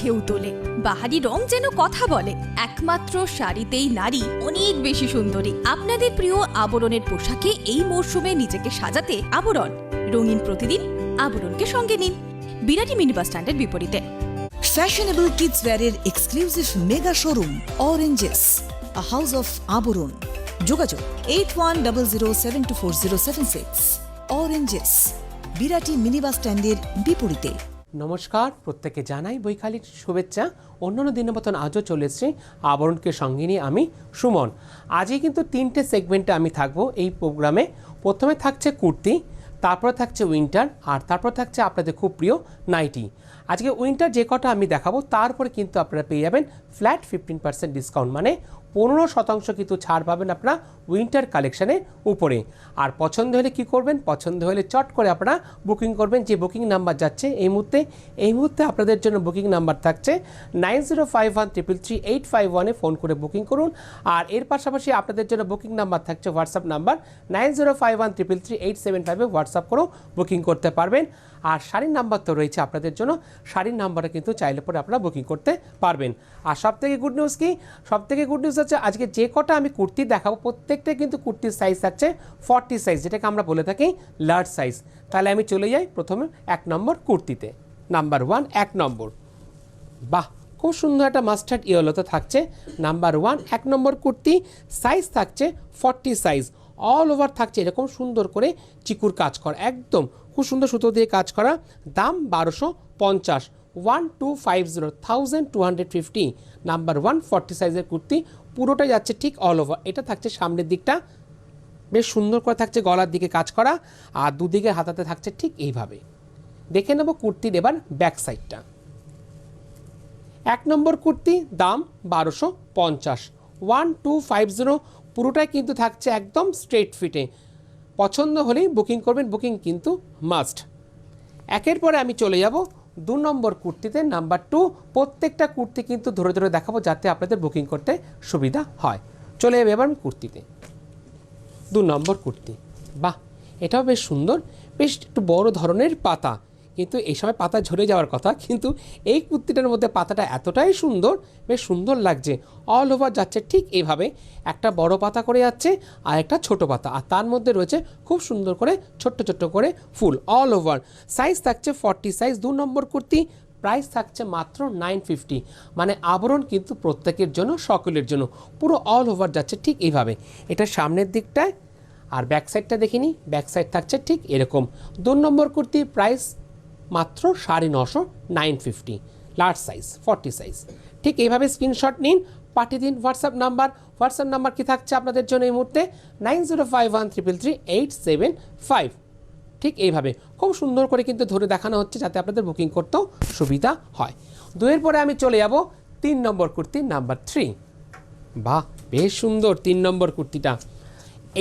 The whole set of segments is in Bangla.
ঢেউ তোলে, বাহারি রং যেন কথা বলে। একমাত্র শাড়িতেই নারী অনেক বেশি সুন্দরী। আপনাদের প্রিয় আবরণের পোশাকে এই মরশুমে নিজেকে সাজাতে আবরণ। রঙিন প্রতিদিন আবরণকে সঙ্গে নিন, বিরাটি মিনি বাস স্ট্যান্ডের বিপরীতে। ফ্যাশনেবল কিডস ওয়্যারের exclusive mega showroom Oranges, a house of Abaran. যোগাযোগ 8100724076। অরেঞ্জেস, বিরাটি মিনি বাস স্ট্যান্ডের বিপরীতে। নমস্কার, প্রত্যেকে জানাই বৈকালিক শুভেচ্ছা। অন্যান্য দিনের মতন আজও চলে এসেছি আবরণকে সঙ্গে নিয়ে আমি সুমন। আজই কিন্তু তিনটে সেগমেন্টে আমি থাকবো এই প্রোগ্রামে। প্রথমে থাকছে কুর্তি, তারপরে থাকছে উইন্টার, আর তারপর থাকছে আপনাদের খুব প্রিয় নাইটি। আজকে উইন্টার যে কটা আমি দেখাবো তারপরে কিন্তু আপনারা পেয়ে যাবেন ফ্ল্যাট 15% ডিসকাউন্ট, মানে 15% কিন্তু ছাড় পাবেন আপনারা উইন্টার কালেকশানের উপরে। আর পছন্দ হলে কি করবেন, পছন্দ হলে চট করে আপনারা বুকিং করবেন। যে বুকিং নাম্বার যাচ্ছে এই মুহূর্তে আপনাদের জন্য বুকিং নাম্বার থাকছে 9051333851 ফোন করে বুকিং করুন। আর এর পাশাপাশি আপনাদের জন্য বুকিং নাম্বার থাকছে হোয়াটসঅ্যাপ নাম্বার 9051333875 হোয়াটসঅ্যাপ করেও বুকিং করতে পারবেন। আর শাড়ির নাম্বার তো রয়েছে আপনাদের জন্য, শাড়ির নাম্বারে কিন্তু চাইলে পরে আপনারা বুকিং করতে পারবেন। আর সবথেকে গুড নিউজ কি, সবথেকে গুড নিউজ হচ্ছে আজকে যে কটা আমি কুর্তি দেখাবো প্রত্যেকটা কিন্তু কুর্তির সাইজ থাকছে 40 সাইজ, যেটাকে আমরা বলে থাকি লার্জ সাইজ। তাহলে আমি চলে যাই প্রথমে 1 নম্বর কুর্তিতে। নাম্বার 1, 1 নম্বর। বাহ, খুব সুন্দর একটা মাস্টার্ড ইয়েলোতে থাকছে নাম্বার 1 1 নম্বর কুর্তি। সাইজ থাকছে 40 সাইজ। অল ওভার থাকছে এরকম সুন্দর করে চিকুর কাজ করা, একদম খুব সুন্দর সুতো দিয়ে কাজ করা। দাম 1250, 1250 নাম্বার 1 40 সাইজের কুর্তি। পুরোটা যাচ্ছে ঠিক অল ওভার। এটা থাকছে সামনের দিকটা বেশ সুন্দর করে থাকছে, গলার দিকে কাজ করা, আর দুদিকে হাতাতে থাকছে ঠিক এইভাবে। দেখে নেব কুর্তির এবার ব্যাক সাইডটা। 1 নম্বর কুর্তি, দাম 1250, 1250। পুরোটাই কিন্তু থাকছে একদম স্ট্রেট ফিটে। পছন্দ হলেই বুকিং করবেন, বুকিং কিন্তু মাস্ট। একের পরে আমি চলে যাব 2 নম্বর কুর্তিতে, নাম্বার 2। প্রত্যেকটা কুর্তি কিন্তু ধরে ধরে দেখাবো যাতে আপনাদের বুকিং করতে সুবিধা হয়। চলে যাবে এবার আমি কুর্তিতে। 2 নম্বর কুর্তি, বাহ, এটাও বেশ সুন্দর, বেশ একটু বড় ধরনের পাতা, কিন্তু এই সময় পাতা ঝরে যাওয়ার কথা, কিন্তু এই কুর্তিটার মধ্যে পাতাটা এতটাই সুন্দর, বেশ সুন্দর লাগছে। অল ওভার যাচ্ছে ঠিক এইভাবে, একটা বড় পাতা করে যাচ্ছে আর একটা ছোট পাতা, আর তার মধ্যে রয়েছে খুব সুন্দর করে ছোট্ট ছোট্ট করে ফুল অল ওভার। সাইজ থাকছে 40 সাইজ। 2 নম্বর কুর্তি, প্রাইস থাকছে মাত্র 950, মানে আবরণ কিন্তু প্রত্যেকের জন্য, সকলের জন্য। পুরো অল ওভার যাচ্ছে ঠিক এইভাবে। এটা সামনের দিকটায়, আর ব্যাক সাইডটা দেখিনি, ব্যাক সাইড থাকছে ঠিক এরকম। 2 নম্বর কুর্তি, প্রাইস মাত্র 950, 950, লার্জ সাইজ 40 সাইজ। ঠিক এইভাবে স্ক্রিনশট নিন, পাঠিয়ে দিন হোয়াটসঅ্যাপ নাম্বার কি থাকছে আপনাদের জন্য এই মুহূর্তে 9051333875। ঠিক এইভাবে খুব সুন্দর করে কিন্তু ধরে দেখানো হচ্ছে যাতে আপনাদের বুকিং করতেও সুবিধা হয়। 2 পরে আমি চলে যাব 3 নম্বর কুর্তি, নাম্বার 3। বাহ, বেশ সুন্দর 3 নম্বর কুর্তিটা।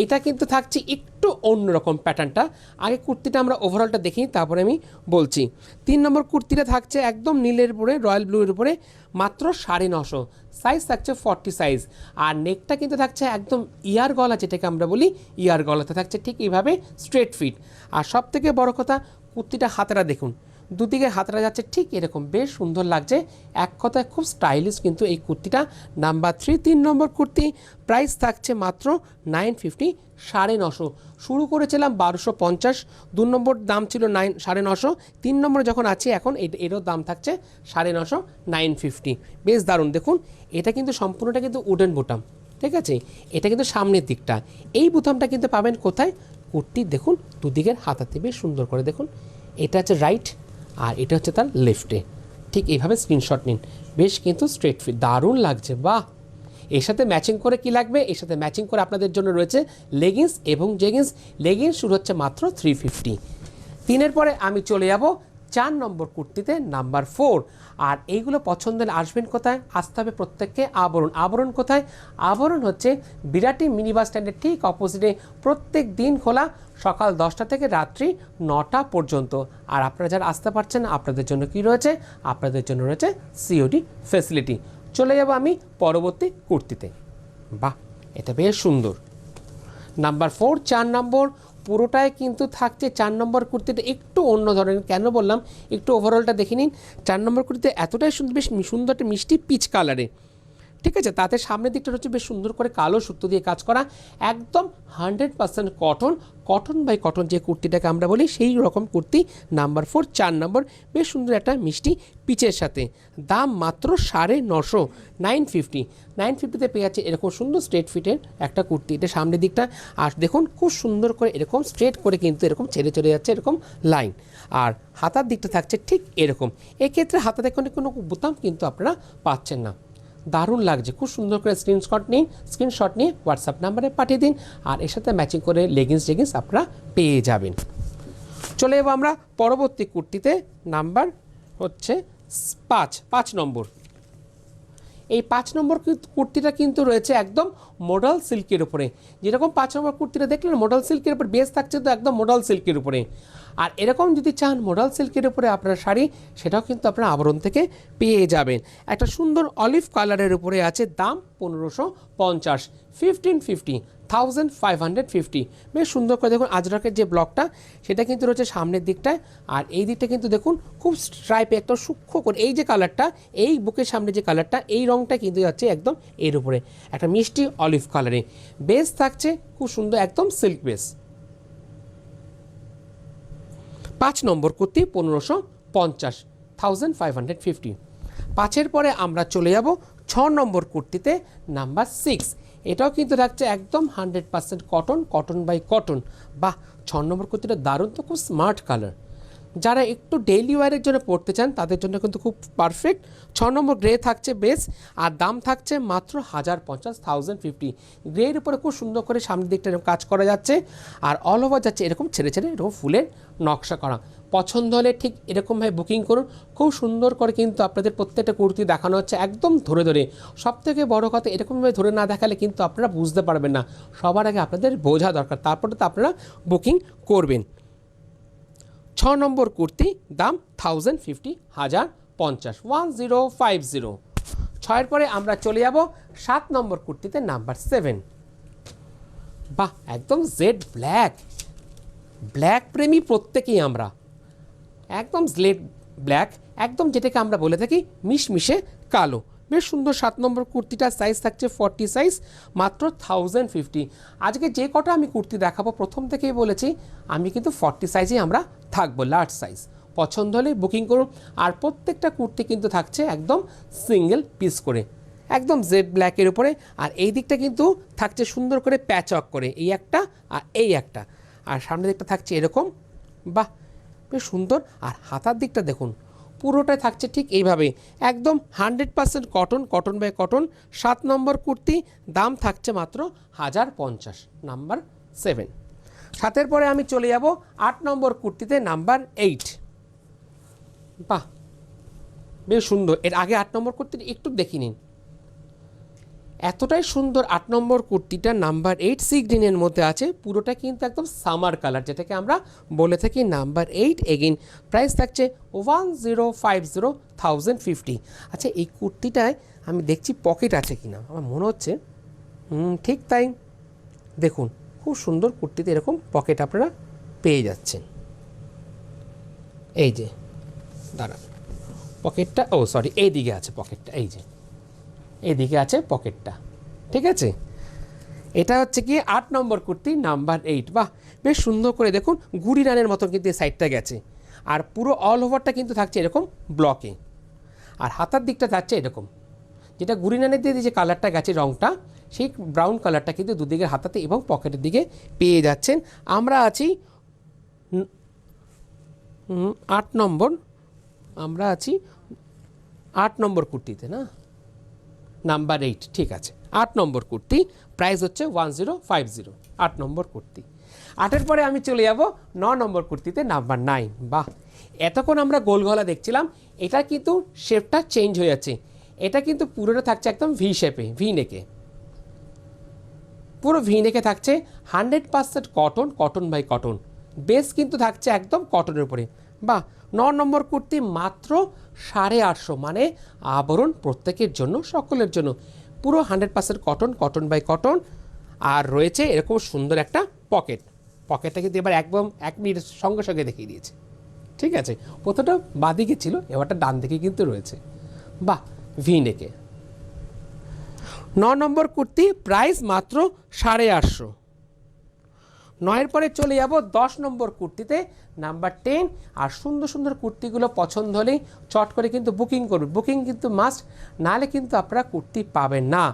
এইটা কিন্তু থাকছে একটু অন্যরকম প্যাটার্নটা। আগে কুর্তিটা আমরা ওভারঅলটা দেখি, তারপরে আমি বলছি। 3 নম্বর কুর্তিটা থাকছে একদম নীলের উপরে, রয়্যাল ব্লুর উপরে, মাত্র 950। সাইজ থাকছে 40 সাইজ। আর নেকটা কিন্তু থাকছে একদম ইয়ার গলা, যেটাকে আমরা বলি ইয়ার গলাতে থাকছে ঠিক এইভাবে স্ট্রেট ফিট। আর সব থেকে বড় কথা, কুর্তিটা হাতাটা দেখুন, দুদিকে হাতরা যাচ্ছে ঠিক এরকম, বেশ সুন্দর লাগছে। এক কথায় খুব স্টাইলিশ কিন্তু এই কুর্তিটা। নাম্বার 3 3 নম্বর কুর্তি, প্রাইস থাকছে মাত্র 950, 950। শুরু করেছিলাম 1250, 2 নম্বর দাম ছিল 950, 3 নম্বরে যখন আছে এখন এরও দাম থাকছে 950, 950। বেশ দারুণ। দেখুন এটা কিন্তু সম্পূর্ণটা কিন্তু উডেন বোতাম, ঠিক আছে। এটা কিন্তু সামনের দিকটা, এই বোতামটা কিন্তু পাবেন কোথায়, কুর্তির দেখুন দুদিকের হাতাতে, বেশ সুন্দর করে দেখুন। এটা হচ্ছে রাইট আর এটা হচ্ছে তার লেফটে। ঠিক এইভাবে স্ক্রিনশট নিন, বেশ কিন্তু স্ট্রেট ফিট, দারুণ লাগছে। বাহ, এর সাথে ম্যাচিং করে কি লাগবে, এর সাথে ম্যাচিং করে আপনাদের জন্য রয়েছে লেগিংস এবং জেগিংস। লেগিংস শুরু হচ্ছে মাত্র 350। 3 পরে আমি চলে যাব 4 নম্বর কুর্তিতে, নাম্বার 4। আর এইগুলো পছন্দ হলে আসবেন কোথায়, আসতে হবে প্রত্যেককে আবরণ। আবরণ কোথায়, আবরণ হচ্ছে বিরাটি মিনি বাস স্ট্যান্ডের ঠিক অপোজিটে। প্রত্যেক দিন খোলা, সকাল 10টা থেকে রাত্রি 9টা পর্যন্ত। আর আপনারা যারা আসতে পারছেন আপনাদের জন্য কি রয়েছে, আপনাদের জন্য রয়েছে সিওডি ফ্যাসিলিটি। চলে যাব আমি পরবর্তী কুর্তিতে। বাহ, এটা বেশ সুন্দর। নাম্বার 4 4 নম্বর পুরোটাই কিন্তু থাকছে 4 নম্বর কুর্তিটা একটু অন্য ধরনের। কেন বললাম, একটু ওভারঅলটা দেখে নিন। 4 নম্বর কুর্তিতে এতটাই সুন্দর, বেশ সুন্দর একটা মিষ্টি পিচ কালারে, ঠিক আছে। তাতে সামনের দিকটা হচ্ছে বেশ সুন্দর করে কালো সুতো দিয়ে কাজ করা, একদম 100% কটন বাই কটন যে কুর্তিটাকে আমরা বলি সেই রকম কুর্তি নাম্বার 4, 4 নম্বর, বেশ সুন্দর একটা মিষ্টি পিচের সাথে। দাম মাত্র 950, 950তে পেয়ে যাচ্ছে এরকম সুন্দর স্ট্রেট ফিটের একটা কুর্তি। এটা সামনের দিকটা, আর দেখুন খুব সুন্দর করে এরকম স্ট্রেট করে কিন্তু এরকম ছেড়ে চলে যাচ্ছে এরকম লাইন, আর হাতার দিকটা থাকছে ঠিক এরকম। এক্ষেত্রে হাতাতে কোনো বোতাম কিন্তু আপনারা পাচ্ছেন না। দারুণ লাগছে, খুব সুন্দর করে স্ক্রিনশট নিয়ে হোয়াটসঅ্যাপ নাম্বারে পাঠিয়ে দিন, আর এর সাথে ম্যাচিং করে লেগিংস আপনারা পেয়ে যাবেন। চলে যাবো আমরা পরবর্তী কুর্তিতে, নাম্বার হচ্ছে 5 নম্বর। এই 5 নম্বর কুর্তিটা কিন্তু রয়েছে একদম মডাল সিল্কের উপরে। যেরকম 5 নম্বর কুর্তিটা দেখলেন মডাল সিল্কের উপর, বেস থাকছে তো একদম মডাল সিল্কের উপরে। আর এরকম যদি চান মডাল সিল্কের উপরে আপনার শাড়ি, সেটাও কিন্তু আপনার আবরণ থেকে পেয়ে যাবেন। একটা সুন্দর অলিভ কালারের উপরে আছে, দাম 1550, 1550, বেশ সুন্দর করে দেখুন আজরাকের যে ব্লকটা সেটা কিন্তু রয়েছে সামনের দিকটায়, আর এই দিকটা কিন্তু দেখুন খুব স্ট্রাইপে একটা সূক্ষ্ম করে এই যে কালারটা, এই বুকের সামনে যে কালারটা, এই রঙটা কিন্তু যাচ্ছে একদম এর উপরে একটা মিষ্টি অলিভ কালারে। বেস থাকছে খুব সুন্দর একদম সিল্ক বেস। 5 নম্বর কুর্তি 1550, 1550। 5-এর পরে আমরা চলে যাব 6 নম্বর কুর্তিতে, নাম্বার 6। এটাও কিন্তু থাকছে একদম 100% কটন বাই কটন। বাহ, 6 নম্বর কুর্তিটা দারুণ তো, খুব স্মার্ট কালার। যারা একটু ডেইলি ওয়ারের জন্য পড়তে চান তাদের জন্য কিন্তু খুব পারফেক্ট। 6 নম্বর গ্রে থাকছে বেস, আর দাম থাকছে মাত্র 1050, 1050। গ্রের উপরে খুব সুন্দর করে সামনের দিকটা এরকম কাজ করা যাচ্ছে, আর অল ওভার যাচ্ছে এরকম ছেড়ে এরকম ফুলের নকশা করা। পছন্দ হলে ঠিক এরকমভাবে বুকিং করুন। খুব সুন্দর করে কিন্তু আপনাদের প্রত্যেকটা কুর্তি দেখানো হচ্ছে একদম ধরে। সবথেকে বড় কথা, এরকমভাবে ধরে না দেখালে কিন্তু আপনারা বুঝতে পারবেন না। সবার আগে আপনাদের বোঝা দরকার, তারপরে তো আপনারা বুকিং করবেন। 6 নম্বর কুর্তি, দাম 1050, 1050, 1050। 6-এর পরে আমরা চলে যাব 7 নম্বর কুর্তিতে, নাম্বার 7। বাহ, একদম জেড ব্ল্যাক প্রেমী প্রত্যেকেই আমরা, একদম জেড ব্ল্যাক, একদম যেটাকে আমরা বলে থাকি মিশমিশে কালো। বেশ সুন্দর 7 নম্বর কুর্তিটার সাইজ থাকছে 40 সাইজ, মাত্র 1050। আজকে যে কটা আমি কুর্তি দেখাবো প্রথম থেকেই বলেছি আমি কিন্তু 40 সাইজে আমরা থাকবো, লার্জ সাইজ। পছন্দ হলে বুকিং করুন। আর প্রত্যেকটা কুর্তি কিন্তু থাকছে একদম সিঙ্গেল পিস করে, একদম জেড ব্ল্যাকের উপরে। আর এই দিকটা কিন্তু থাকছে সুন্দর করে প্যাচ ওয়ার্ক করে, এই একটা আর এই একটা, আর সামনের দিকটা থাকছে এরকম। বাহ, বেশ সুন্দর। আর হাতার দিকটা দেখুন, পুরোটাই থাকছে ঠিক এইভাবে, একদম 100% কটন বাই কটন। 7 নম্বর কুর্তি, দাম থাকছে মাত্র 1050, নাম্বার 7। 7-এর পরে আমি চলে যাব 8 নম্বর কুর্তিতে, নাম্বার 8। বাহ, বেশ সুন্দর। এর আগে 8 নম্বর কুর্তিটা একটু দেখে নিন, এতটাই সুন্দর 8 নম্বর কুর্তিটা নাম্বার 8 সি গ্রিনের মধ্যে আছে। পুরোটা কিন্তু একদম সামার কালার, যেটাকে আমরা বলে থাকি নাম্বার 8। এগেইন প্রাইস থাকছে 1050, 1050। আচ্ছা, এই কুর্তিটায় আমি দেখছি পকেট আছে কিনা, আমার মনে হচ্ছে ঠিক তাই। দেখুন খুব সুন্দর কুর্তিতে এরকম পকেট আপনারা পেয়ে যাচ্ছেন। এই যে দাঁড়ান, পকেটটা এইদিকে আছে পকেটটা, এই যে এদিকে আছে পকেটটা, ঠিক আছে। এটা হচ্ছে কি 8 নম্বর কুর্তি, নাম্বার 8। বাহ, বেশ সুন্দর করে দেখুন গুড়ি রানের মতন কিন্তু এই সাইডটা গেছে, আর পুরো অল ওভারটা কিন্তু থাকছে এরকম ব্লকে, আর হাতার দিকটা থাকছে এরকম, যেটা গুড়ি রানের দিয়ে যে কালারটা গেছে রঙটা, সেই ব্রাউন কালারটা কিন্তু দুদিকের হাতাতে এবং পকেটের দিকে পেয়ে যাচ্ছেন। আমরা আছি 8 নম্বর, আমরা আছি 8 নম্বর কুর্তিতে না, নাম্বার 8, ঠিক আছে। 8 নম্বর কুর্তি, প্রাইস হচ্ছে 1050, 8 নম্বর কুর্তি। 8-এর পরে আমি চলে যাব 9 নম্বর কুর্তিতে, নাম্বার 9। বাহ, এতক্ষণ আমরা গোল গলা দেখছিলাম, এটা কিন্তু শেপটা চেঞ্জ হয়ে যাচ্ছে। এটা কিন্তু পুরোটা থাকছে একদম ভি শেপে, ভি নেকে, পুরো ভি নেকে থাকছে 100% কটন বাই কটন। বেস কিন্তু থাকছে একদম কটনের উপরে। বাহ, 9 নম্বর কুর্তি মাত্র 850, মানে আবরণ প্রত্যেকের জন্য, সকলের জন্য। পুরো 100% কটন বাই কটন, আর রয়েছে এরকম সুন্দর একটা পকেট। পকেটটা কিন্তু এবার একদম 1 মিনিটের সঙ্গে সঙ্গে দেখিয়ে দিয়েছে। ঠিক আছে, প্রথমটা বাঁদিকে ছিল, এবারটা ডান দিকে কিন্তু রয়েছে। বাহ, ভি নেকে। 9 নম্বর কুর্তি, প্রাইস মাত্র 850। 9-এর পরে চলে যাব 10 নম্বর কুর্তিতে, নাম্বার 10। আর সুন্দর সুন্দর কুর্তিগুলো পছন্দ হলেই চট করে কিন্তু বুকিং করুন, বুকিং কিন্তু মাস্ট, নাহলে কিন্তু আপনারা কুর্তি পাবেন না।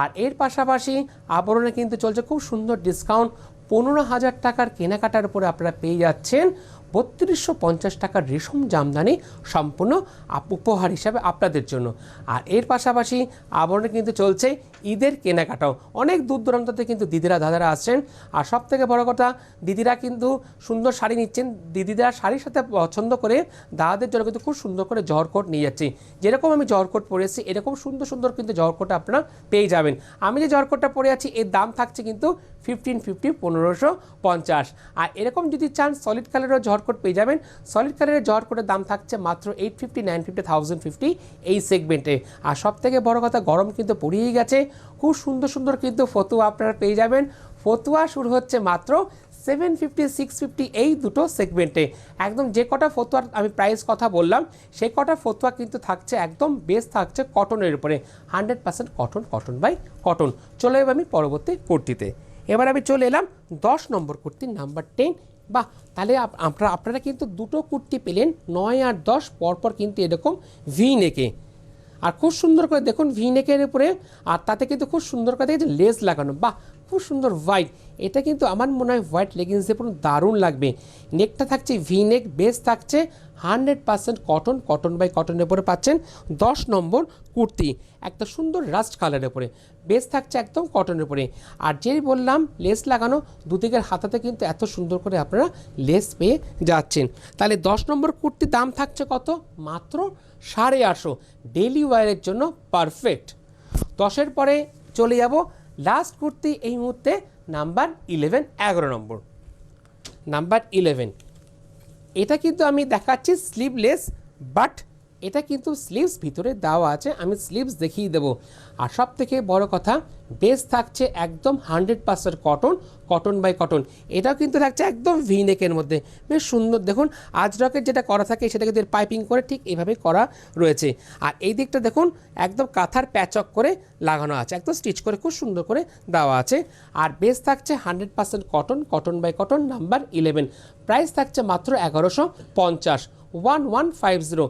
আর এর পাশাপাশি আবরণে কিন্তু চলছে খুব সুন্দর ডিসকাউন্ট, 15,000 টাকার কেনাকাটার উপরে আপনারা পেয়ে যাচ্ছেন 3250 টাকার রেশম জামদানি সম্পূর্ণ উপহার হিসাবে আপনাদের জন্য। আর এর পাশাপাশি আবরণে কিন্তু চলছে ঈদের কেনাকাটাও, অনেক দূর দূরান্ততে কিন্তু দিদিরা দাদারা আসছেন। আর সব থেকে বড় কথা, দিদিরা কিন্তু সুন্দর শাড়ি নিচ্ছেন, দিদিরা শাড়ির সাথে পছন্দ করে দাদাদের জন্য কিন্তু খুব সুন্দর করে জহরকোট নিয়ে যাচ্ছি। যেরকম আমি জহরকোট পরেছি এরকম সুন্দর সুন্দর কিন্তু জহরকোট আপনারা পেয়ে যাবেন। আমি যে জহরকোটটা পরে আছি এর দাম থাকছে কিন্তু 1550, 1550। আর এরকম যদি চান সলিড কালারের জহরকোট পেয়ে যাবেন। সলিড কালারের জহরকোটের দাম থাকছে মাত্র 850, 950, 1050 এই সেগমেন্টে। আর সব থেকে বড় কথা, গরম কিন্তু পড়েই গেছে, খুব সুন্দর সুন্দর কিন্তু ফতুয়া আপনারা পেয়ে যাবেন। ফতুয়া শুরু হচ্ছে মাত্র 750, 650 এই দুটো সেগমেন্টে। একদম যে কটা ফতুয়ার আমি প্রাইস কথা বললাম সেই কটা ফতুয়া কিন্তু থাকছে একদম বেস থাকছে কটনের উপরে, 100% কটন, কটন বাই কটন। চলে এবার আমি পরবর্তী কুর্তিতে। এবার আমি চলে এলাম 10 নম্বর কুর্তি, নাম্বার 10। বাহ, তাহলে আপনারা কিন্তু দুটো কুর্তি পেলেন, 9 আর 10 পরপর কিন্তু এরকম ভি নেকে। আর খুব সুন্দর করে দেখুন ভি নেকের উপরে, আর তাতে কিন্তু খুব সুন্দর করে দেখেছেন লেস লাগানো। বাহ, খুব সুন্দর হোয়াইট, এটা কিন্তু আমার মনে হয় হোয়াইট লেগিংস দিয়ে পুরো দারুণ লাগবে। নেকটা থাকছে ভি নেক, বেস থাকছে 100% কটন, কটন বাই কটনের উপরে পাচ্ছেন 10 নম্বর কুর্তি, একটা সুন্দর রাস্ট কালারের উপরে, বেস থাকছে একদম কটনের উপরে। আর যেই বললাম লেস লাগানো, দুদিকের হাতাতে কিন্তু এত সুন্দর করে আপনারা লেস পেয়ে যাচ্ছেন। তাহলে 10 নম্বর কুর্তির দাম থাকছে কত? মাত্র 850, ডেইলি ওয়্যারের জন্য পারফেক্ট। 10-এর পরে চলে যাব লাস্ট কুর্তি এই মুহূর্তে, নাম্বার 11, 11 নম্বর, নাম্বার 11। এটা কিন্তু আমি দেখাচ্ছি স্লিভলেস, বাট এটা কিন্তু স্লিভস ভিতরে দেওয়া আছে, আমি স্লিভস দেখিয়ে দেবো। আর সব থেকে বড় কথা, বেস থাকছে একদম 100% কটন, কটন বাই কটন। এটাও কিন্তু থাকছে একদম ভি নেকের মধ্যে, বেশ সুন্দর। দেখুন আজরকের যেটা করা থাকে সেটা কিন্তু পাইপিং করে ঠিক এইভাবে করা রয়েছে। আর এই দিকটা দেখুন একদম কাঁথার প্যাচক করে লাগানো আছে, একদম স্টিচ করে খুব সুন্দর করে দেওয়া আছে। আর বেস থাকছে 100% cotton, cotton by cotton, number 11। Price থাকছে মাত্র 1150, 1150,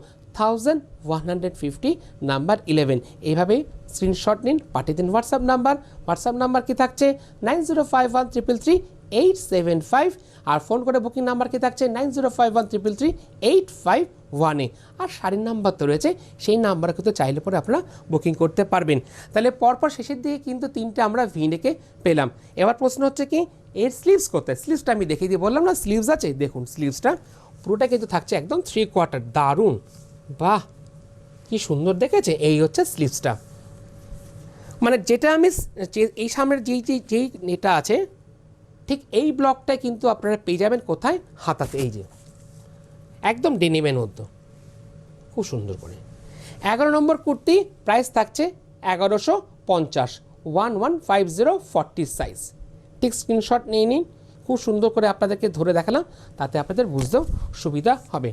1150, নাম্বার 11। এইভাবেই স্ক্রিনশট নিন, পাঠিয়ে দিন হোয়াটসঅ্যাপ নাম্বার। হোয়াটসঅ্যাপ নাম্বার কি থাকছে 9051333875। আর ফোন করে বুকিং নাম্বার কি থাকছে 9051333851। আর শাড়ির নাম্বার তো রয়েছে, সেই নাম্বার কিন্তু চাইলে পরে আপনারা বুকিং করতে পারবেন। তাহলে পরপর শেষের দিকে কিন্তু 3টে আমরা ভি নেকে পেলাম। এবার প্রশ্ন হচ্ছে কি, এর স্লিভস কোথায়? স্লিভসটা আমি দেখিয়ে দিয়ে বললাম না স্লিভস আছে, দেখুন স্লিভসটা পুরোটা কিন্তু থাকছে একদম 3/4, দারুণ। বাহ, কি সুন্দর দেখেছে। এই হচ্ছে স্লিভসটা, মানে যেটা আমি এই সামনের যেই নেটা আছে ঠিক এই ব্লকটায় কিন্তু আপনারা পেয়ে যাবেন কোথায়? হাতাতে, এই যে একদম ডেনিমের মধ্যে খুব সুন্দর করে। 11 নম্বর কুর্তি, প্রাইস থাকছে 1150, 1150, 40 সাইজ। ঠিক স্ক্রিনশট নিয়ে নিন, খুব সুন্দর করে আপনাদেরকে ধরে দেখালাম, তাতে আপনাদের বুঝতেও সুবিধা হবে।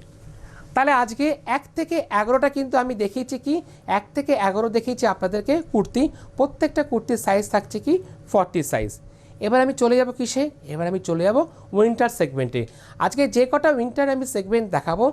তাহলে আজকে 1 থেকে 11টা কিন্তু আমি দেখিয়েছি কি, 1 থেকে 11 দেখিয়েছি আপনাদেরকে কুর্তি, প্রত্যেকটা কুর্তির সাইজ থাকছে কি 40 সাইজ। এবার আমি চলে যাব কিসে? এবার আমি চলে যাব উইন্টার সেগমেন্টে। আজকে যে কটা উইন্টার আমি সেগমেন্ট দেখাবো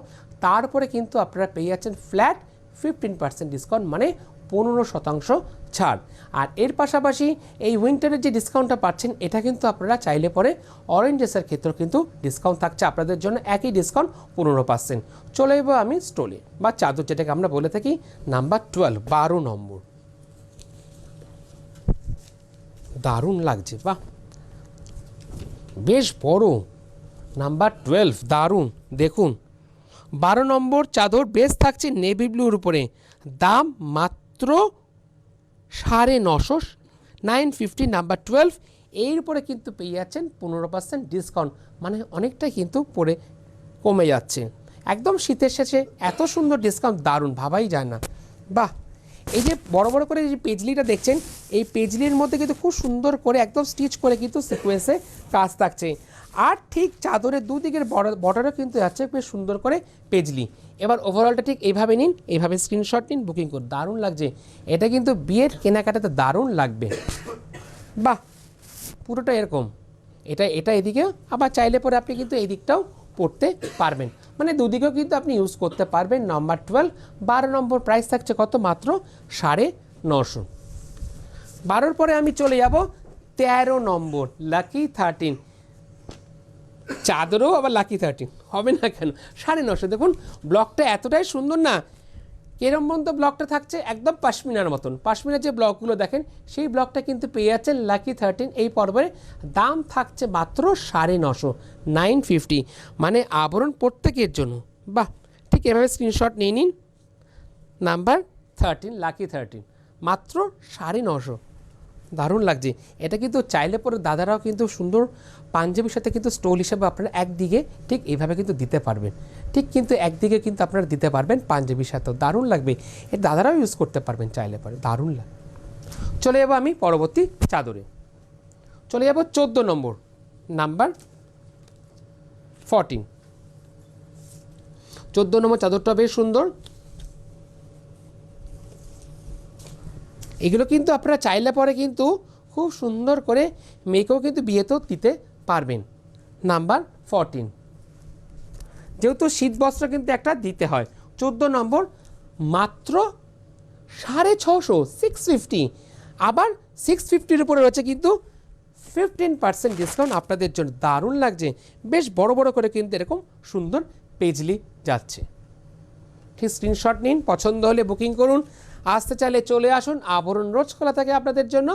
তার উপরে কিন্তু আপনারা পেয়ে যাচ্ছেন ফ্ল্যাট 15% ডিসকাউন্ট, মানে 15% ছাড়। আর এর পাশাপাশি এই উইন্টারের যে ডিসকাউন্টটা পাচ্ছেন এটা কিন্তু আপনারা চাইলে পরে অরেঞ্জেসের ক্ষেত্রেও কিন্তু ডিসকাউন্ট থাকছে আপনাদের জন্য, একই ডিসকাউন্ট 15%। চলে যাবো আমি স্টোলে বা চাদর, যেটাকে আমরা বলে থাকি, নাম্বার 12, 12 নম্বর। দারুণ লাগছে, বাহ বেশ বড়, নাম্বার 12, দারুণ। দেখুন 12 নম্বর চাদর, বেস থাকছে নেভি ব্লুর উপরে, দাম মাত্র 950, 950, নাম্বার 12। এর উপরে কিন্তু পেয়ে যাচ্ছেন 15% ডিসকাউন্ট, মানে অনেকটা কিন্তু পরে কমে যাচ্ছে। একদম শীতের শেষে এত সুন্দর ডিসকাউন্ট, দারুণ, ভাবাই যায় না। বাহ, এই যে বড় বড় করে যে পেজলিটা দেখছেন, এই পেজলির মধ্যে কিন্তু খুব সুন্দর করে একদম স্টিচ করে কিন্তু সিকোয়েন্সে কাজ থাকছে। আর ঠিক চাদরের দুদিকের বর্ডারও কিন্তু যাচ্ছে বেশ সুন্দর করে পেজলি। এবার ওভারঅলটা ঠিক এইভাবে নিন, এইভাবে স্ক্রিনশট নিন, বুকিং করুন। দারুণ লাগছে, এটা কিন্তু বিয়ের কেনাকাটাতে দারুণ লাগবে। বাহ, পুরোটা এরকম, এটা এদিকেও, আবার চাইলে পরে আপনি কিন্তু এই দিকটাও পড়তে পারবেন, মানে দুদিকেও কিন্তু আপনি ইউজ করতে পারবেন। নাম্বার 12, 12 নম্বর প্রাইস থাকছে কত? মাত্র 950। 12-র পরে আমি চলে যাব 13 নম্বর, লাকি 13। চাদরও আবার লাকি 13 হবে না কেন? 950। দেখুন ব্লকটা এতটাই সুন্দর না, কেরম মতো ব্লকটা থাকছে একদম পাশমিনার মতন। পাশমিনার যে ব্লকগুলো দেখেন সেই ব্লকটা কিন্তু পেয়ে যাচ্ছেন লাকি 13 এই পর্বে। দাম থাকছে মাত্র 950, 950, মানে আবরণ প্রত্যেকের জন্য। বাহ, ঠিক এভাবে স্ক্রিনশট নিয়ে নিন। নাম্বার 13, লাকি 13, মাত্র 950। দারুণ লাগছে। এটা কিন্তু চাইলে পরে দাদারাও কিন্তু সুন্দর পাঞ্জাবির সাথে কিন্তু স্টোল হিসাবে আপনারা একদিকে ঠিক এইভাবে কিন্তু দিতে পারবেন, ঠিক কিন্তু একদিকে কিন্তু আপনারা দিতে পারবেন পাঞ্জাবির সাথেও, দারুণ লাগবে। এর দাদারাও ইউজ করতে পারবেন চাইলে পরে, দারুণ লাগে। চলে যাবো আমি পরবর্তী চাদরে, চলে যাব 14 নম্বর, নাম্বার 14। 14 নম্বর চাদরটা বেশ সুন্দর। এগুলো কিন্তু আপনারা চাইলে পরে কিন্তু খুব সুন্দর করে মেয়েকেও কিন্তু বিয়েতেও দিতে পারবেন। নাম্বার 14, যেহেতু শীত বস্ত্র কিন্তু একটা দিতে হয়। 14 নম্বর, মাত্র 650, 650। আবার 650-র উপরে রয়েছে কিন্তু 15% ডিসকাউন্ট আপনাদের জন্য। দারুণ লাগছে, বেশ বড় বড় করে কিন্তু এরকম সুন্দর পেজলি যাচ্ছে। ঠিক স্ক্রিনশট নিন, পছন্দ হলে বুকিং করুন। আসতে চাইলে চলে আসুন। আবরণ রোজ খোলা থাকে আপনাদের জন্য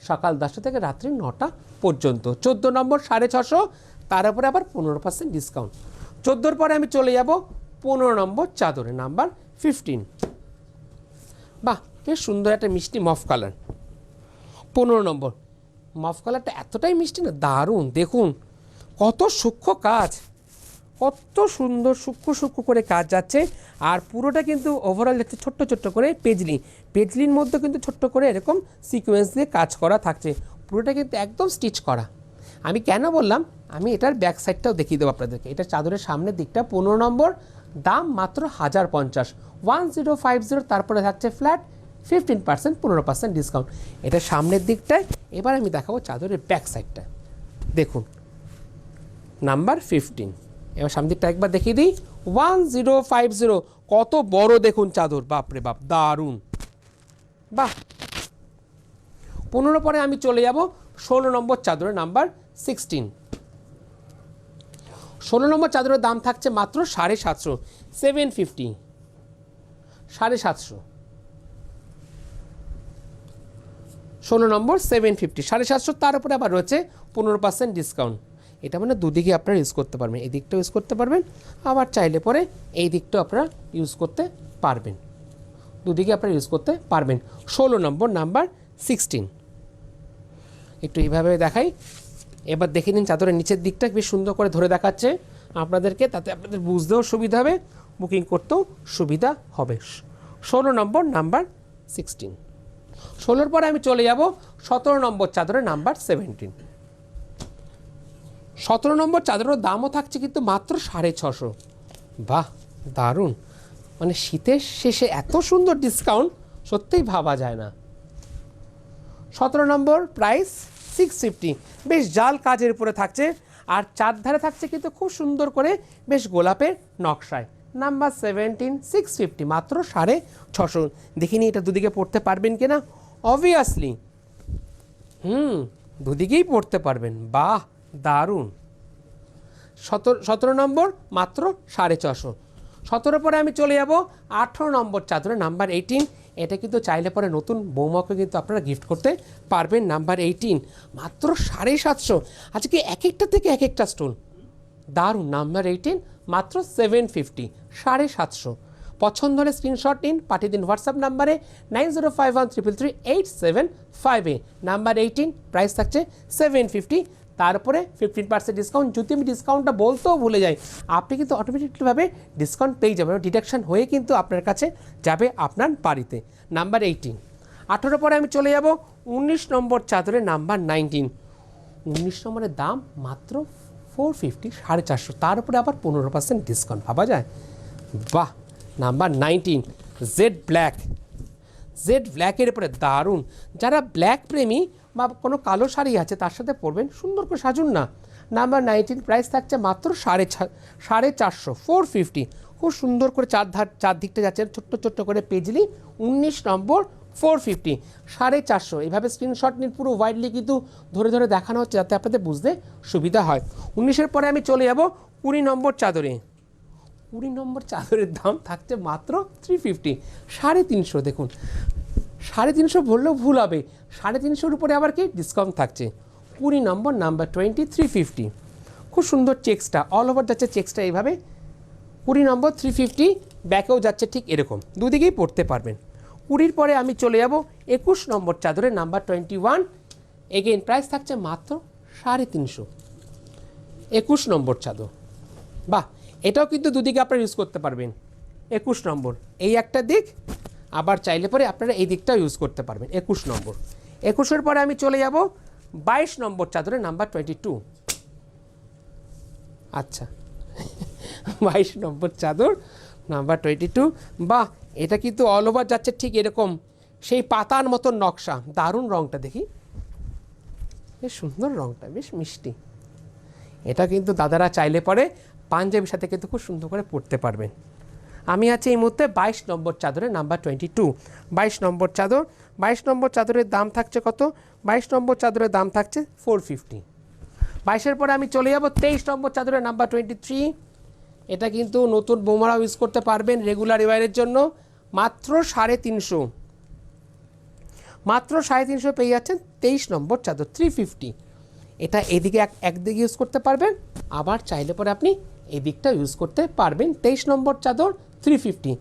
সকাল 10টা থেকে রাত্রি 9টা পর্যন্ত। 14 নম্বর 650, তার উপরে আবার 15% ডিসকাউন্ট। 14-র পরে আমি চলে যাব 15 নম্বর চাদরে, নাম্বার 15। বাহ, বেশ সুন্দর একটা মিষ্টি মফ কালার। 15 নম্বর মফ কালারটা এতটাই মিষ্টি না, দারুণ। দেখুন কত সূক্ষ্ম কাজ, কত সুন্দর সূক্ষ্ম করে কাজ যাচ্ছে। আর পুরোটা কিন্তু ওভারঅল যাচ্ছে ছোট্ট ছোট্ট করে পেজলি, পেজলির মধ্যে কিন্তু ছোট্ট করে এরকম সিকোয়েন্স দিয়ে কাজ করা থাকছে। পুরোটা কিন্তু একদম স্টিচ করা। আমি কেন বললাম, আমি এটার ব্যাক সাইডটাও দেখিয়ে দেবো আপনাদেরকে। এটা চাদরের সামনের দিকটা 15 নম্বর, দাম মাত্র 1050, 1050। তারপরে থাকছে ফ্ল্যাট 15%, 15% ডিসকাউন্ট। এটা সামনের দিকটায়। এবার আমি দেখাবো চাদরের ব্যাক সাইডটা। দেখুন নাম্বার 15। এবার সামনের দিকটা একবার দেখিয়ে দিই, 1050। কত বড় দেখুন চাদর, বাপরে বাপ, দারুণ। বাহ, 15 পরে আমি চলে যাব 16 নম্বর চাদরের, নাম্বার 16। 16 নম্বর চাদরের দাম থাকছে মাত্র 750, 750, 750। 16 নম্বর 750, 750। তার উপরে আবার রয়েছে 15% ডিসকাউন্ট। এটা মানে দুদিকে আপনারা ইউজ করতে পারবেন, এই দিকটাও ইউজ করতে পারবেন, আবার চাইলে পরে এই দিকটাও আপনারা ইউজ করতে পারবেন, দুদিকে আপনারা ইউজ করতে পারবেন। 16 নম্বর, নাম্বার 16। একটু এইভাবে দেখাই। এবার দেখে নিন চাদরের নিচের দিকটা বেশ সুন্দর করে ধরে দেখাচ্ছে আপনাদেরকে, তাতে আপনাদের বুঝতেও সুবিধা হবে, বুকিং করতেও সুবিধা হবে। 16 নম্বর, নাম্বার 16। 16-র পরে আমি চলে যাব 17 নম্বর চাদরের, নাম্বার 17। 17 নম্বর চাদরের দামও থাকছে কিন্তু মাত্র 650। বাহ, দারুণ। মানে শীতের শেষে এত সুন্দর ডিসকাউন্ট সত্যিই ভাবা যায় না। 17 নম্বর প্রাইস 650, বেশ জাল কাজের উপরে থাকছে। আর চারধারে থাকছে কিন্তু খুব সুন্দর করে বেশ গোলাপের নকশায়। নাম্বার 17, 650, মাত্র 650। দেখিনি এটা দুদিকে পড়তে পারবেন কিনা। অবভিয়াসলি দুদিকেই পড়তে পারবেন। বাহ, দারুণ। 17 নম্বর মাত্র 650। 17 পরে আমি চলে যাব 18 নম্বর চাদরে, নাম্বার 18। এটা কিন্তু চাইলে পরে নতুন বৌমাকে কিন্তু আপনারা গিফট করতে পারবেন। নাম্বার 18, মাত্র 750। আজকে এক একটা থেকে এক একটা স্টোন, দারুণ। নাম্বার 18, মাত্র 750, 750। পছন্দ হলে স্ক্রিনশট নিন, পাঠিয়ে দিন হোয়াটসঅ্যাপ নাম্বারে 9051333875। নাম্বার 18, প্রাইস থাকছে 750, তারপরে 15% ডিসকাউন্ট। যদি আমি ডিসকাউন্টটা বলতেও ভুলে যাই, আপনি কিন্তু অটোমেটিকভাবে ডিসকাউন্ট পেয়ে যাবেন, ডিডাকশন হয়ে কিন্তু আপনার কাছে যাবে আপনার বাড়িতে। নাম্বার 18। 18 পরে আমি চলে যাব 19 নম্বর চাদরের নাম্বার 19, 19 নম্বরের দাম মাত্র 450, 450, তার উপরে আবার 15% ডিসকাউন্ট, ভাবা যায়? বাহ, নাম্বার 19 জেড ব্ল্যাক, জেড ব্ল্যাকের উপরে দারুণ। যারা ব্ল্যাক প্রেমী বা কোনো কালো শাড়ি আছে তার সাথে পরবেন, সুন্দর করে সাজুন না। নাম্বার 19, প্রাইস থাকছে মাত্র 450, 450। খুব সুন্দর করে চারদিকটা যাচ্ছে ছোট্ট ছোট্ট করে পেজলি। 19 নম্বর 450, 450। এইভাবে স্ক্রিনশট নিন, পুরো ওয়াইডলি কিন্তু ধরে ধরে দেখানো হচ্ছে যাতে আপনাদের বুঝতে সুবিধা হয়। 19-এর পরে আমি চলে যাব 20 নম্বর চাদরে। 20 নম্বর চাদরের দাম থাকছে মাত্র 350, 350। দেখুন 350 বললেও ভুল হবে, 350-এর উপরে আবার কি ডিসকাউন্ট থাকছে। 20 নম্বর নাম্বার 20, 350। খুব সুন্দর চেক্সটা, অল ওভার যাচ্ছে চেক্সটা এইভাবে। 20 নম্বর 350, ব্যাকেও যাচ্ছে ঠিক এরকম, দুদিকেই পড়তে পারবেন। 20-র পরে আমি চলে যাব 21 নম্বর চাদরের নাম্বার 21। এগেইন প্রাইস থাকছে মাত্র 350, 21 নম্বর চাদর। বাহ, এটাও কিন্তু দুদিকে আপনারা ইউজ করতে পারবেন। 21 নম্বর এই একটা দিক, আবার চাইলে পরে আপনারা এই দিকটাও ইউজ করতে পারবেন। 21 নম্বর। 21-এর পরে আমি চলে যাব 22 নম্বর চাদরের নাম্বার 22। আচ্ছা 22 নম্বর চাদর নাম্বার 22। বাহ, এটা কিন্তু অল ওভার যাচ্ছে ঠিক এরকম, সেই পাতার মতন নকশা। দারুণ রঙটা, দেখি বেশ সুন্দর রঙটা, বেশ মিষ্টি। এটা কিন্তু দাদারা চাইলে পরে পাঞ্জাবির সাথে কিন্তু খুব সুন্দর করে পরতে পারবেন। আমি আছি এই মুহূর্তে 22 নম্বর চাদরের নাম্বার 22। 22 নম্বর চাদর, 22 নম্বর চাদরের দাম থাকছে কত? 22 নম্বর চাদরের দাম থাকছে 450। 22-এর পরে আমি চলে যাব 23 নম্বর চাদরের নাম্বার 23। এটা কিন্তু নতুন বোমারা ইউজ করতে পারবেন রেগুলার ওয়্যারের জন্য। মাত্র 350, মাত্র 350 পেয়ে যাচ্ছেন 23 নম্বর চাদর 350। এটা এদিকে একদিকে ইউজ করতে পারবেন, আবার চাইলে পরে আপনি এদিকটা ইউজ করতে পারবেন। 23 নম্বর চাদর 350।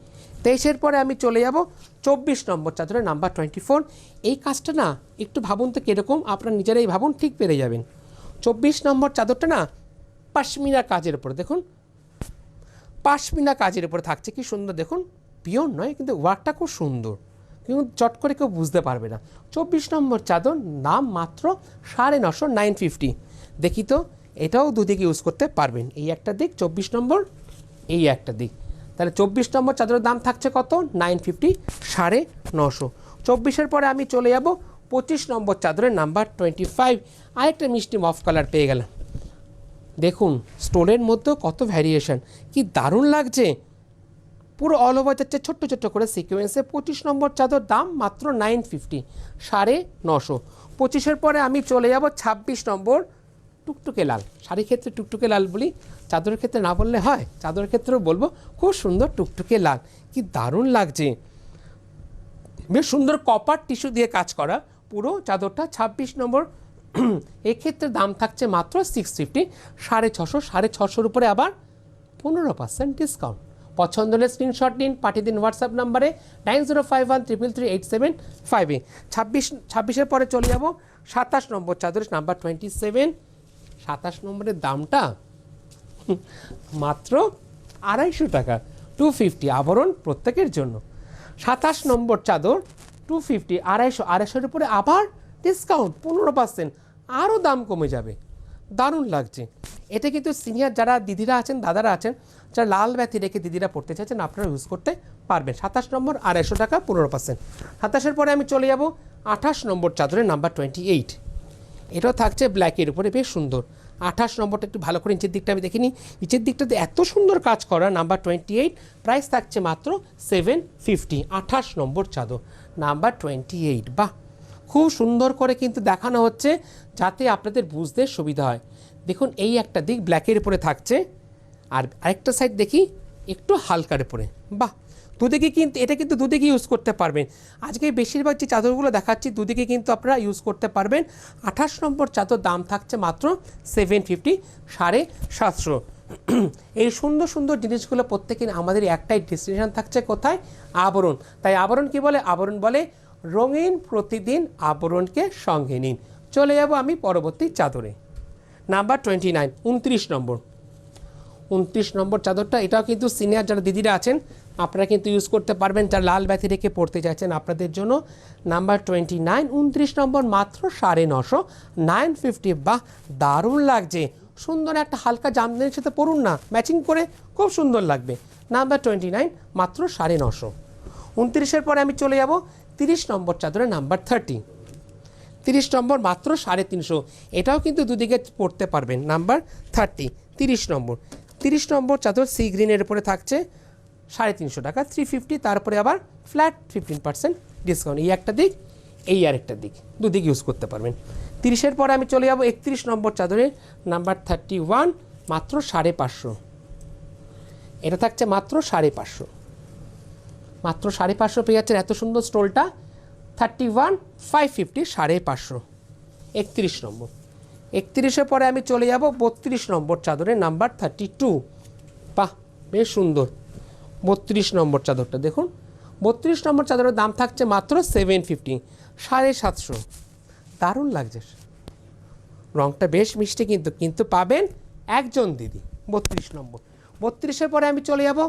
23-এর পরে আমি চলে যাব 24 নম্বর চাদরের নাম্বার 24। এই কাজটা না একটু ভাবুন তো কীরকম, আপনারা নিজেরাই ভাবুন, ঠিক পেরে যাবেন। 24 নম্বর চাদরটা না পাশমিনা কাজের উপরে, দেখুন পাশমিনা কাজের উপরে থাকছে, কি সুন্দর দেখুন। পিওর নয় কিন্তু ওয়ার্কটা খুব সুন্দর, কিন্তু চট করে কেউ বুঝতে পারবে না। 24 নম্বর চাদর, দাম মাত্র 950, 950। দেখি তো, এটাও দুদিকে ইউজ করতে পারবেন। এই একটা দিক 24 নম্বর, এই একটা দিক। তাহলে 24 নম্বর চাদরের দাম থাকছে কত? 950, 950। 24-এর পরে আমি চলে যাব 25 নম্বর চাদরের নাম্বার 25। আরেকটা মিষ্টি মফ কালার পেয়ে গেলাম। দেখুন স্টোনের মধ্যেও কত ভ্যারিয়েশন, কি দারুণ লাগছে। পুরো অল ওভার যাচ্ছে ছোট্ট ছোট্ট করে সিকোয়েন্সে। 25 নম্বর চাদর, দাম মাত্র 950, 950। 25-এর পরে আমি চলে যাব 26 নম্বর টুকটুকে লাল। শাড়ির ক্ষেত্রে টুকটুকে লাল বলি, চাদরের ক্ষেত্রে না বললে হয়, চাদরের ক্ষেত্রেও বলবো। খুব সুন্দর টুকটুকে লাল, কি দারুণ লাগছে। বেশ সুন্দর কপার টিস্যু দিয়ে কাজ করা পুরো চাদরটা। 26 নম্বর, এক্ষেত্রে দাম থাকছে মাত্র 650, 650, 650-এর উপরে আবার 15% ডিসকাউন্ট। পছন্দ হলে স্ক্রিনশট নিন, পাঠিয়ে দিন হোয়াটসঅ্যাপ নাম্বারে 9051333875-এ। 26-এর পরে চলে যাব 27 নম্বর চাদরের নাম্বার 27। 27 নম্বরের দামটা মাত্র 250 টাকা, 250। আবরণ প্রত্যেকের জন্য। 27 নম্বর চাদর 250, 250-এর উপরে আবার ডিসকাউন্ট 15%, আরও দাম কমে যাবে। দারুণ লাগছে। এটা কিন্তু সিনিয়র যারা দিদিরা আছেন, দাদারা আছেন, যারা লাল ব্যাথি রেখে দিদিরা পড়তে চাইছেন, আপনারা ইউজ করতে পারবেন। 27 নম্বর 250 টাকা, 15%। 27-এর পরে আমি চলে যাব 28 নম্বর চাদরের নাম্বার 28। এটাও থাকছে ব্ল্যাকের উপরে, বেশ সুন্দর। 28 নম্বরটা একটু ভালো করে নিচের দিকটা আমি দেখিনি, নিচের দিকটাতে এত সুন্দর কাজ করা। নাম্বার 28, প্রাইস থাকছে মাত্র 750। 28 নম্বর চাদর নাম্বার 28। বাহ, খুব সুন্দর করে কিন্তু দেখানো হচ্ছে যাতে আপনাদের বুঝতে সুবিধা হয়। দেখুন এই একটা দিক ব্ল্যাকের উপরে থাকছে, আর আরেকটা সাইড দেখি একটু হালকার উপরে। বাহ, দুদিকে কিন্তু এটা কিন্তু দুদিকে ইউজ করতে পারবেন। আজকে বেশিরভাগ যে চাদরগুলো দেখাচ্ছি দুদিকে কিন্তু আপনারা ইউজ করতে পারবেন। 28 নম্বর চাদর, দাম থাকছে মাত্র 750, 750। এই সুন্দর সুন্দর জিনিসগুলো প্রত্যেকে আমাদের একটাই ডেস্টিনেশন থাকছে, কোথায়? আবরণ। তাই আবরণ কি বলে? আবরণ বলে রঙিন প্রতিদিন আবরণকে সঙ্গে নিন। চলে যাব আমি পরবর্তী চাদরে, নাম্বার 29, 29 নম্বর। 29 নম্বর চাদরটা, এটাও কিন্তু সিনিয়র যারা দিদিরা আছেন আপনারা কিন্তু ইউজ করতে পারবেন, যারা লাল ব্যাথি রেখে পড়তে চাইছেন আপনাদের জন্য। নাম্বার 29, 29 নম্বর মাত্র 950, 950। বাহ, দারুণ লাগছে, সুন্দর একটা হালকা জামদানির সাথে পরুন না, ম্যাচিং করে খুব সুন্দর লাগবে। নাম্বার 29 মাত্র 950। 29-এর পরে আমি চলে যাব 30 নম্বর চাদরে নাম্বার 30, 30 নম্বর মাত্র 350। এটাও কিন্তু দুদিকে পড়তে পারবেন। নাম্বার 30, 30 নম্বর, 30 নম্বর চাদর সি গ্রিনের উপরে থাকছে 350 টাকা, 350। তারপরে আবার ফ্ল্যাট 15% ডিসকাউন্ট। এই একটা দিক, এই আরেকটা দিক, দুদিক ইউজ করতে পারবেন। 30-এর পরে আমি চলে যাব 31 নম্বর চাদরে নাম্বার 31, মাত্র 550। এটা থাকছে মাত্র 550, মাত্র 550 পেয়ে যাচ্ছেন এত সুন্দর স্টোলটা। 31, 550, 550। 31 নম্বর, 31-এর পরে আমি চলে যাব 32 নম্বর চাদরে নাম্বার 32। বাহ, বেশ সুন্দর 32 নম্বর চাদরটা দেখুন। 32 নম্বর চাদরের দাম থাকছে মাত্র 750, 750। দারুণ লাগছে, রঙটা বেশ মিষ্টি কিন্তু পাবেন একজন দিদি। 32 নম্বর, 32-এর পরে আমি চলে যাব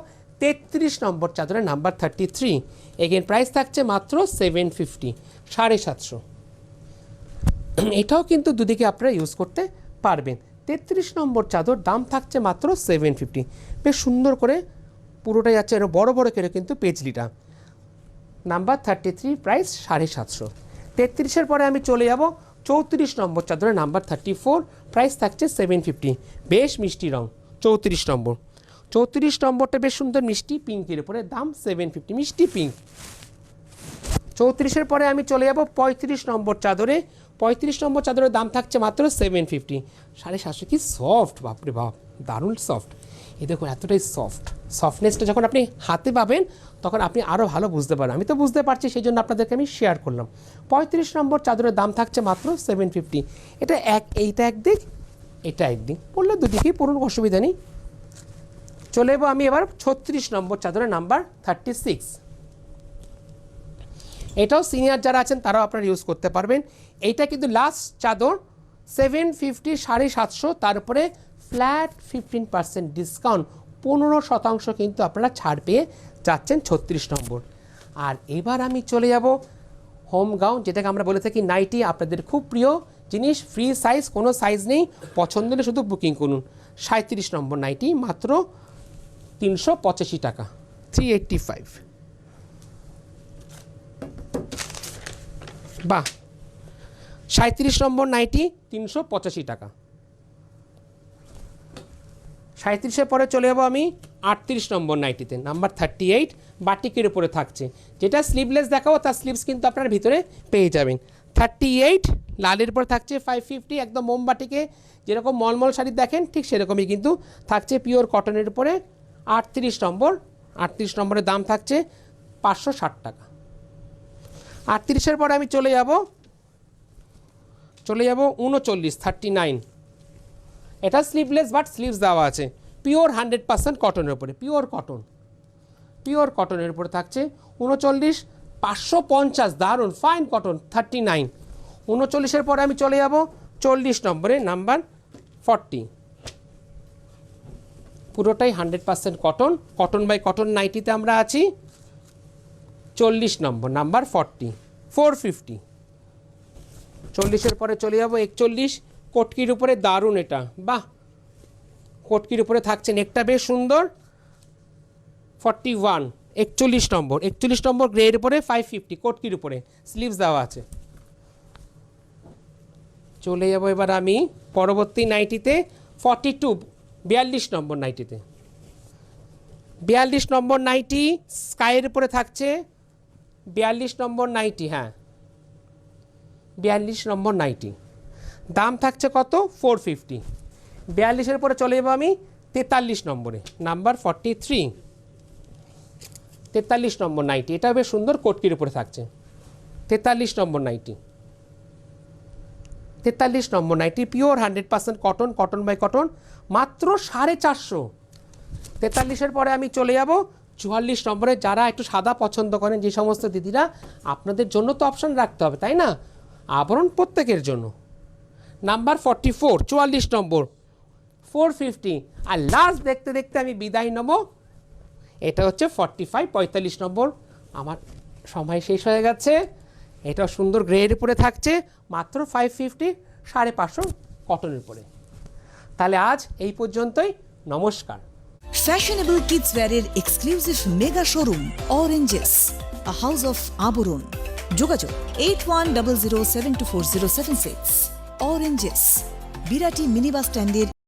33 নম্বর চাদরে নাম্বার 33। এগেন প্রাইস থাকছে মাত্র 750, 750। এটাও কিন্তু দুদিকে আপনারা ইউজ করতে পারবেন। 33 নম্বর চাদর দাম থাকছে মাত্র 750। বেশ সুন্দর করে পুরোটাই যাচ্ছে, এর বড় বড় করে কিন্তু পেজলিটা। Number 33, price 750। 33-এর পরে আমি চলে যাব 34 নম্বর চাদরে নাম্বার 34, প্রাইস থাকছে 750। বেশ মিষ্টি রং 34 নম্বর, 34 নম্বরটা বেশ সুন্দর মিষ্টি পিঙ্কের উপরে, দাম 750, মিষ্টি পিঙ্ক। 34-এর পরে আমি চলে যাব 35 নম্বর চাদরে। 35 নম্বর চাদরের দাম থাকছে মাত্র 750, 750। কি সফট, বাপরে বাপ, দারুণ সফট। এই দেখুন এতটাই সফট, সফটনেসটা যখন আপনি হাতে পাবেন তখন আপনি আরও ভালো বুঝতে পারবেন। আমি তো বুঝতে পারছি, সেই জন্য আপনাদেরকে আমি শেয়ার করলাম। 35 নম্বর চাদরের দাম থাকছে মাত্র 750। এইটা একদিক, এটা একদিক, পড়লে দুদিকেই পড়ুন, অসুবিধা নেই। চলে যাবো আমি এবার 36 নম্বর চাদরের নাম্বার 36। এটাও সিনিয়র যারা আছেন তারাও আপনারা ইউজ করতে পারবেন। এইটা কিন্তু লাস্ট চাদর 750, 750। তারপরে ফ্ল্যাট 15% ডিসকাউন্ট, 15% কিন্তু আপনারা ছাড় পেয়ে যাচ্ছেন 36 নম্বর। আর এবার আমি চলে যাব হোম গাউন, যেটাকে আমরা বলে থাকি নাইটি, আপনাদের খুব প্রিয় জিনিস। ফ্রি সাইজ, কোনো সাইজ নেই, পছন্দ হলে শুধু বুকিং করুন। 37 নম্বর নাইটি মাত্র 385 টাকা, 385। বাহ, 37 নম্বর নাইটি 385 টাকা। 37-এর পরে চলে যাবো আমি 38 নম্বর নাইটিতে নাম্বার 38, বাটিকের উপরে থাকছে। যেটা স্লিভলেস দেখাবো তার স্লিভস কিন্তু আপনার ভিতরে পেয়ে যাবেন। 38 লালের উপর থাকছে 550, একদম মোমবাটিকে যেরকম মলমল শাড়ি দেখেন ঠিক সেরকমই কিন্তু থাকছে, পিওর কটনের উপরে। 38 নম্বর, 38 নম্বরের দাম থাকছে 560 টাকা। 38-এর পরে আমি চলে যাব 39, 39। এটা স্লিভলেস বাট স্লিভস দেওয়া আছে, পিওর 100% কটনের উপরে, পিওর কটনের উপরে থাকছে 39, 550। দারুণ ফাইন কটন, 39। 39-এর পরে আমি চলে যাব 40 নম্বরে নাম্বার 40। পুরোটাই 100% কটন, কটন বাই কটন নাইটিতে আমরা আছি। 40 নম্বর নাম্বার 40, 450। 40-এর পরে চলে যাব 41, কটকির উপরে, দারুণ এটা, বাহ, কটকির উপরে থাকছে, নেকটা বেশ সুন্দর। 41, 41 নম্বর, 41 নম্বর গ্রের উপরে 550, কটকির উপরে, স্লিভস দেওয়া আছে। চলে যাব এবার আমি পরবর্তী নাইটিতে 42, 42 নম্বর নাইটিতে। 42 নম্বর নাইটি স্কাইয়ের উপরে থাকছে, 42 নম্বর নাইটি, হ্যাঁ 42 নম্বর নাইটি, দাম থাকছে কত, 450। 42-এর পরে চলে যাবো আমি 43 নম্বরে নাম্বার 43। 43 নম্বর নাইটি, এটা বেশ সুন্দর, কটকির উপরে থাকছে। 43 number nighty, 43 number nighty, pure 100% cotton, cotton by cotton, মাত্র 450। 43-এর পরে আমি চলে যাব 44 নম্বরে। যারা একটু সাদা পছন্দ করেন, যে সমস্ত দিদিরা, আপনাদের জন্য তো অপশান রাখতে হবে তাই না, আবরণ প্রত্যেকের জন্য। নাম্বার 44, 44 নম্বর, 450। আর লাস্ট দেখতে দেখতে আমি বিদায় নেব এটা হচ্ছে 45 নম্বর। আমার সময় শেষ হয়ে গেছে। এটা সুন্দর গ্রেড উপরে থাকছে, মাত্র 550, 550 কটনের উপরে। তাহলে আজ এই পর্যন্তই, নমস্কার। ফ্যাশনেবল কিডস ওয়্যারের exclusive mega showroom Oranges, a house of Abaran. যোগাযোগ 8100724076। অরেঞ্জেস, বিরাটি মিনি বাস স্ট্যান্ডের